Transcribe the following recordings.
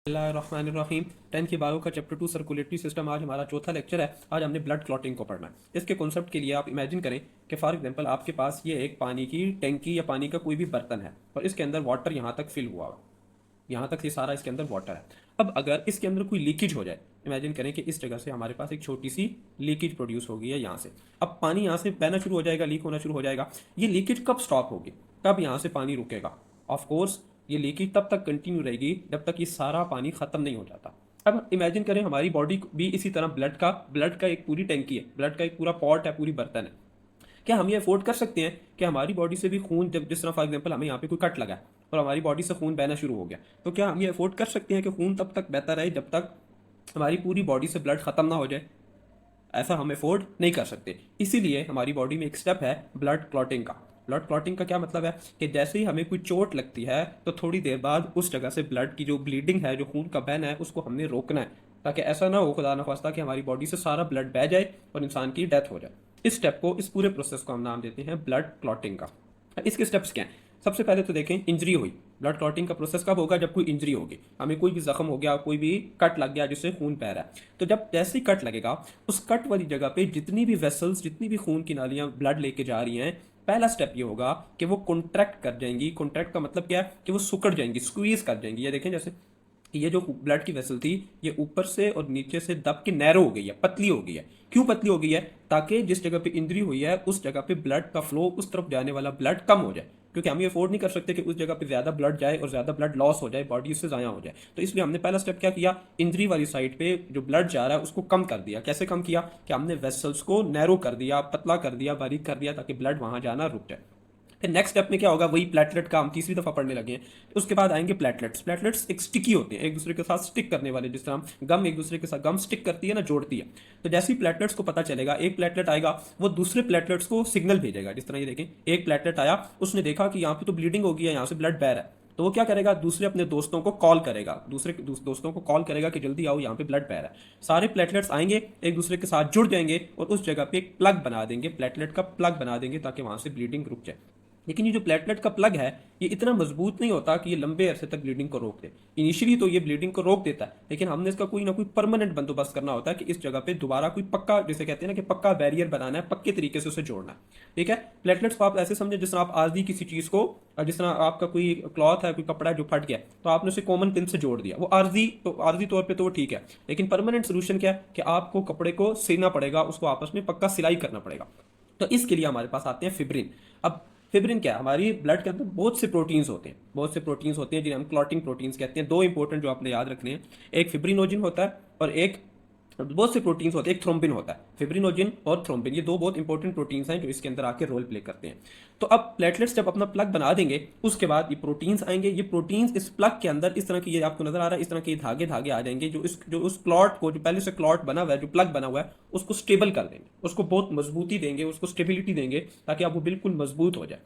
बिस्मिल्लाहिर्रहमानिर्रहीम। 10 की बायो का चैप्टर 2 सर्कुलेटरी सिस्टम आज हमारा चौथा लेक्चर है। आज हमने ब्लड क्लॉटिंग को पढ़ना है। इसके कॉन्सेप्ट के लिए आप इमेजिन करें कि फॉर एग्जांपल आपके पास ये एक पानी की टैंकी या पानी का कोई भी बर्तन है और इसके अंदर वाटर यहाँ तक फिल हुआ हुआ, यहाँ तक ये सारा इसके अंदर वाटर है। अब अगर इसके अंदर कोई लीकेज हो जाए, इमेजिन करें कि इस जगह से हमारे पास एक छोटी सी लीकेज प्रोड्यूस होगी है यहाँ से। अब पानी यहाँ से बहना शुरू हो जाएगा, लीक होना शुरू हो जाएगा। ये लीकेज कब स्टॉप होगी, कब यहाँ से पानी रुकेगा? ऑफ कोर्स ये लीकेज तब तक कंटिन्यू रहेगी जब तक ये सारा पानी खत्म नहीं हो जाता। अब इमेजिन करें हमारी बॉडी भी इसी तरह ब्लड का एक पूरी टैंकी है, ब्लड का एक पूरा पॉट है, पूरी बर्तन है। क्या हम ये अफोर्ड कर सकते हैं कि हमारी बॉडी से भी खून, जब जिस तरह फॉर एग्जांपल हमें यहाँ पे कोई कट लगा है और हमारी बॉडी से खून बहना शुरू हो गया, तो क्या हम ये अफोर्ड कर सकते हैं कि खून तब तक बहता रहे जब तक हमारी पूरी बॉडी से ब्लड खत्म ना हो जाए? ऐसा हम अफोर्ड नहीं कर सकते। इसीलिए हमारी बॉडी में एक स्टेप है ब्लड क्लॉटिंग का। ब्लड क्लॉटिंग का क्या मतलब है कि जैसे ही हमें कोई चोट लगती है तो थोड़ी देर बाद उस जगह से ब्लड की जो ब्लीडिंग है, जो खून का बहना है, उसको हमने रोकना है, ताकि ऐसा ना हो खुदा न खास्ता कि हमारी बॉडी से सारा ब्लड बह जाए और इंसान की डेथ हो जाए। इस स्टेप को, इस पूरे प्रोसेस को हम नाम देते हैं ब्लड क्लॉटिंग का। इसके स्टेप्स क्या हैं? सबसे पहले तो देखें, इंजरी हुई। ब्लड क्लॉटिंग का प्रोसेस कब होगा? जब कोई इंजरी होगी, हमें कोई भी जख्म हो गया, कोई भी कट लग गया जिससे खून बह रहा है। तो जब जैसे ही कट लगेगा, उस कट वाली जगह पे जितनी भी वेसल्स, जितनी भी खून की नालियां ब्लड लेके जा रही हैं, पहला स्टेप ये होगा कि वो कॉन्ट्रैक्ट कर जाएंगी। कॉन्ट्रैक्ट का मतलब क्या है कि वो सुकड़ जाएंगी, स्क्वीज कर जाएंगी। ये देखें, जैसे कि ये जो ब्लड की वेसल थी, ये ऊपर से और नीचे से दब के नैरो हो गई है, पतली हो गई है। क्यों पतली हो गई है? ताकि जिस जगह पे इंजरी हुई है उस जगह पे ब्लड का फ्लो, उस तरफ जाने वाला ब्लड कम हो जाए, क्योंकि हम ये अफोर्ड नहीं कर सकते कि उस जगह पे ज्यादा ब्लड जाए और ज्यादा ब्लड लॉस हो जाए, बॉडी उससे जाया हो जाए। तो इसलिए हमने पहला स्टेप क्या किया? इंजरी वाली साइड पे जो ब्लड जा रहा है उसको कम कर दिया। कैसे कम किया? कि हमने वेसल्स को नैरो कर दिया, पतला कर दिया, बारीक कर दिया, ताकि ब्लड वहां जाना रुक जाए। फिर नेक्स्ट स्टेप में क्या होगा? वही प्लेटलेट का हम तीसरी दफा पढ़ने लगे हैं। उसके बाद आएंगे प्लेटलेट्स। प्लेटलेट्स एक स्टिकी होते हैं, एक दूसरे के साथ स्टिक करने वाले, जिस तरह हम गम एक दूसरे के साथ गम स्टिक करती है ना, जोड़ती है। तो जैसे ही प्लेटलेट्स को पता चलेगा, एक प्लेटलेट आएगा, वो दूसरे प्लेटलेट्स को सिग्नल भेजेगा। जिस तरह ये देखें, एक प्लेटलेट आया, उसने देखा कि यहाँ पे तो ब्लीडिंग हो गई है, यहाँ से ब्लड बह रहा है, तो वो क्या करेगा? दूसरे अपने दोस्तों को कॉल करेगा, दोस्तों को कॉल करेगा कि जल्दी आओ, यहाँ पे ब्लड बह रहा है। सारे प्लेटलेट्स आएंगे, एक दूसरे के साथ जुड़ जाएंगे और उस जगह पे एक प्लग बना देंगे, प्लेटलेट का प्लग बना देंगे, ताकि वहां से ब्लीडिंग रुक जाए। लेकिन ये जो प्लेटलेट का प्लग है, ये इतना मजबूत नहीं होता कि ये लंबे अरसे तक ब्लीडिंग को रोक दे। इनिशियली तो ये ब्लीडिंग को रोक देता है, लेकिन हमने इसका कोई ना कोई परमानेंट बंदोबस्त करना होता है कि इस जगह पे दोबारा कोई पक्का, जिसे कहते हैं ना कि पक्का बैरियर बनाना है, पक्के तरीके से उसे जोड़ना है। ठीक है? प्लेटलेट्स को आप ऐसे समझे जिस तरह आप आरजी किसी चीज को, जिस तरह आपका कोई क्लॉथ है, कोई कपड़ा है जो फट गया, तो आपने उसे कॉमन पिन से जोड़ दिया, वो आरजी तौर पर तो वो ठीक है। लेकिन परमानेंट सोल्यूशन क्या है कि आपको कपड़े को सिलना पड़ेगा, उसको आपस में पक्का सिलाई करना पड़ेगा। तो इसके लिए हमारे पास आते हैं फिब्रिन। अब फिब्रिन क्या है? हमारी ब्लड के अंदर बहुत से प्रोटीन्स होते हैं, बहुत से प्रोटीन्स होते हैं जिन्हें हम क्लॉटिंग प्रोटीन्स कहते हैं। दो इंपॉर्टेंट जो आपने याद रखने हैं, एक फिब्रिनोजिन होता है और एक, बहुत से प्रोटीन्स होते हैं, एक थ्रोम्बिन होता है। फिब्रिनोजिन और थ्रोम्बिन, ये दो बहुत इंपॉर्टेंट प्रोटीन्स हैं जो इसके अंदर आके रोल प्ले करते हैं। तो अब प्लेटलेट्स जब अपना प्लग बना देंगे, उसके बाद ये प्रोटीन्स आएंगे। ये प्रोटीन्स इस प्लग के अंदर इस तरह की, ये आपको नजर आ रहा है, इस तरह के धागे धागे आ जाएंगे, जो उस क्लॉट को, जो पहले से क्लॉट बना हुआ है, जो प्लग बना हुआ है, उसको स्टेबल कर देंगे, उसको बहुत मजबूती देंगे, उसको स्टेबिलिटी देंगे, ताकि अब वो बिल्कुल मजबूत हो जाए।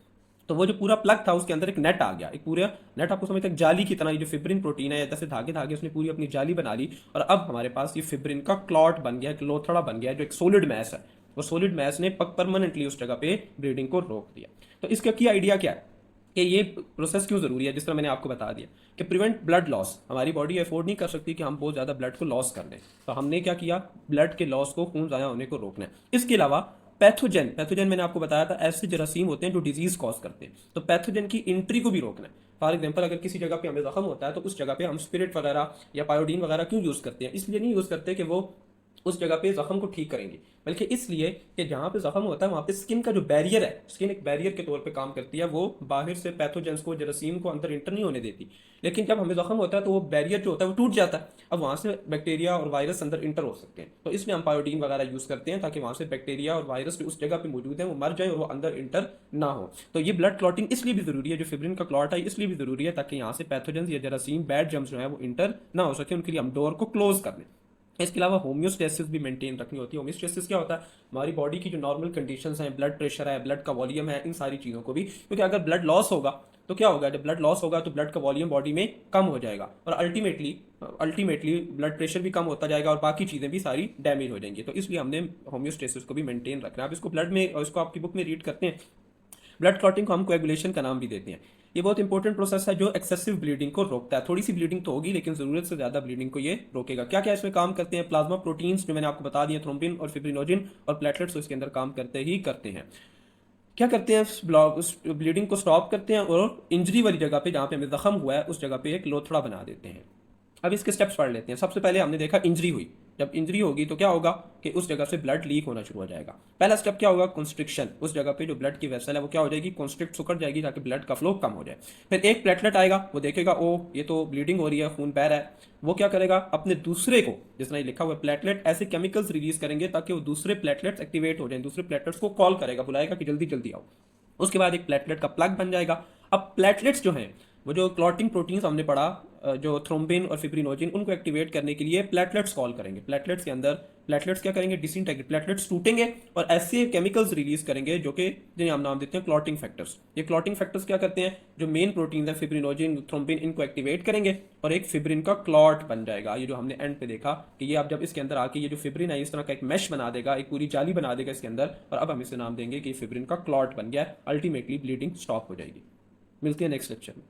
तो वो जो पूरा प्लग था, उसके अंदर एक नेट आ गया, एक पूरा नेट आपको समझते हैं जाली की तरह। ये जो फिब्रिन प्रोटीन है, जैसे धागे धागे उसने पूरी अपनी जाली बना ली, और अब हमारे पास ये फिब्रिन का क्लॉट बन गया, एक लोथड़ा बन गया, जो एक सॉलिड मैस है। वो सॉलिड मैस ने परमानेंटली उस जगह पे ब्लीडिंग को रोक दिया। तो इसका की आइडिया क्या है कि ये प्रोसेस क्यों जरूरी है? जिस तरह मैंने आपको बता दिया कि प्रिवेंट ब्लड लॉस। हमारी बॉडी अफोर्ड नहीं कर सकती कि हम बहुत ज्यादा ब्लड को लॉस कर दें, तो हमने क्या किया? ब्लड के लॉस को, खून जाया होने को रोकना है। इसके अलावा पैथोजन मैंने आपको बताया था, ऐसे जरासीम होते हैं जो डिजीज कॉज करते हैं, तो पैथोजन की एंट्री को भी रोकना है। फॉर एग्जाम्पल, अगर किसी जगह पे हमें जख्म होता है, तो उस जगह पे हम स्पिरिट वगैरह या पायोडीन वगैरह क्यों यूज करते हैं? इसलिए नहीं यूज करते कि वो उस जगह पे जख्म को ठीक करेंगे, बल्कि इसलिए कि जहां पे जख्म होता है वहां पे स्किन का जो बैरियर है, स्किन एक बैरियर के तौर पे काम करती है, वो बाहर से पैथोजेंस को, जरासीम को अंदर इंटर नहीं होने देती। लेकिन जब हमें जख्म होता है तो वो बैरियर जो होता है वो टूट जाता है, अब वहां से बैक्टीरिया और वायरस अंदर इंटर हो सकते हैं। तो इसलिए हम पायोडीन वगैरह यूज करते हैं, ताकि वहां से बैक्टीरिया और वायरस जो उस जगह पे मौजूद है वो मर जाए और वो अंदर इंटर ना हो। तो ये ब्लड क्लॉटिंग इसलिए भी जरूरी है, जो फिब्रिन का क्लॉट है इसलिए भी जरूरी है, ताकि यहाँ से पैथोजेंस या जरासीम, बैड जर्म्स जो है वो इंटर ना हो सके, उनके लिए हम डोर को क्लोज कर दें। इसके अलावा होम्योस्टेसिस भी मेंटेन रखनी होती है। होम्योस्टेसिस क्या होता है? हमारी बॉडी की जो नॉर्मल कंडीशंस हैं, ब्लड प्रेशर है, ब्लड का वॉल्यूम है, इन सारी चीज़ों को भी, क्योंकि अगर ब्लड लॉस होगा तो क्या होगा? जब ब्लड लॉस होगा तो ब्लड का वॉल्यूम बॉडी में कम हो जाएगा, और अल्टीमेटली ब्लड प्रेशर भी कम होता जाएगा और बाकी चीज़ें भी सारी डैमेज हो जाएंगी। तो इसलिए हमने होम्योस्टेसिस को भी मेंटेन रखना है। अब इसको ब्लड में, और इसको आपकी बुक में रीड करते हैं। ब्लड क्लॉटिंग को हम कोएगुलेशन का नाम भी देते हैं। ये बहुत इंपॉर्टेंट प्रोसेस है जो एक्सेसिव ब्लीडिंग को रोकता है। थोड़ी सी ब्लीडिंग तो होगी लेकिन जरूरत से ज्यादा ब्लीडिंग को ये रोकेगा। क्या क्या इसमें काम करते हैं? प्लाज्मा प्रोटीन्स जो मैंने आपको बता दिए, थ्रोम्बिन और फिब्रिनोजिन और प्लेटलेट्स इसके अंदर काम करते ही करते हैं। क्या करते हैं? ब्लीडिंग को स्टॉप करते हैं और इंजरी वाली जगह पे जहाँ पे हमें जख्म हुआ है उस जगह पे एक लोथड़ा बना देते हैं। अब इसके स्टेप्स पढ़ लेते हैं। सबसे पहले हमने देखा इंजरी हुई। जब इंजरी होगी तो क्या होगा कि उस जगह से ब्लड लीक होना शुरू हो जाएगा। पहला स्टेप क्या होगा? कंस्ट्रिक्शन। उस जगह पे जो ब्लड की वेसल है वो क्या हो जाएगी? कंस्ट्रिक्ट, सुकड़ जाएगी ताकि ब्लड का फ्लो कम हो जाए। फिर एक प्लेटलेट आएगा, वो देखेगा ओ ये तो ब्लीडिंग हो रही है, खून बह रहा है। वो क्या करेगा? अपने दूसरे को, जिसने ये लिखा हुआ है प्लेटलेट, ऐसे केमिकल्स रिलीज करेंगे ताकि वो दूसरे प्लेटलेट्स एक्टिवेट हो जाए। दूसरे प्लेटलेट्स को कॉल करेगा, बुलाएगा कि जल्दी जल्दी आओ। उसके बाद एक प्लेटलेट का प्लग बन जाएगा। अब प्लेटलेट्स जो हैं वो जो क्लॉटिंग प्रोटीन्स हमने पढ़ा, जो थ्रोम्बिन और फिब्रिनोजिन, उनको एक्टिवेट करने के लिए प्लेटलेट्स कॉल करेंगे। प्लेटलेट्स के अंदर प्लेटलेट्स क्या करेंगे? डिसइंटेग्रेट, प्लेटलेट्स टूटेंगे और ऐसे केमिकल्स रिलीज करेंगे जो कि जिन्हें हम नाम देते हैं क्लॉटिंग फैक्टर्स। ये क्लॉटिंग फैक्टर्स क्या करते हैं? जो मेन प्रोटीन है फिब्रिनोजिन, थ्रोम्बिन, इनको एक्टिवेट करेंगे और एक फिब्रिन का क्लॉट बन जाएगा। ये जो हमने एंड पे देखा कि ये अब जब इसके अंदर आके ये जो फिब्रिन है इस तरह का एक मैश बना देगा, एक पूरी जाली बना देगा इसके अंदर, और अब हम इसे नाम देंगे कि फिब्रिन का क्लॉट बन गया। अल्टीमेटली ब्लीडिंग स्टॉप हो जाएगी। मिलते हैं नेक्स्ट लेक्चर में।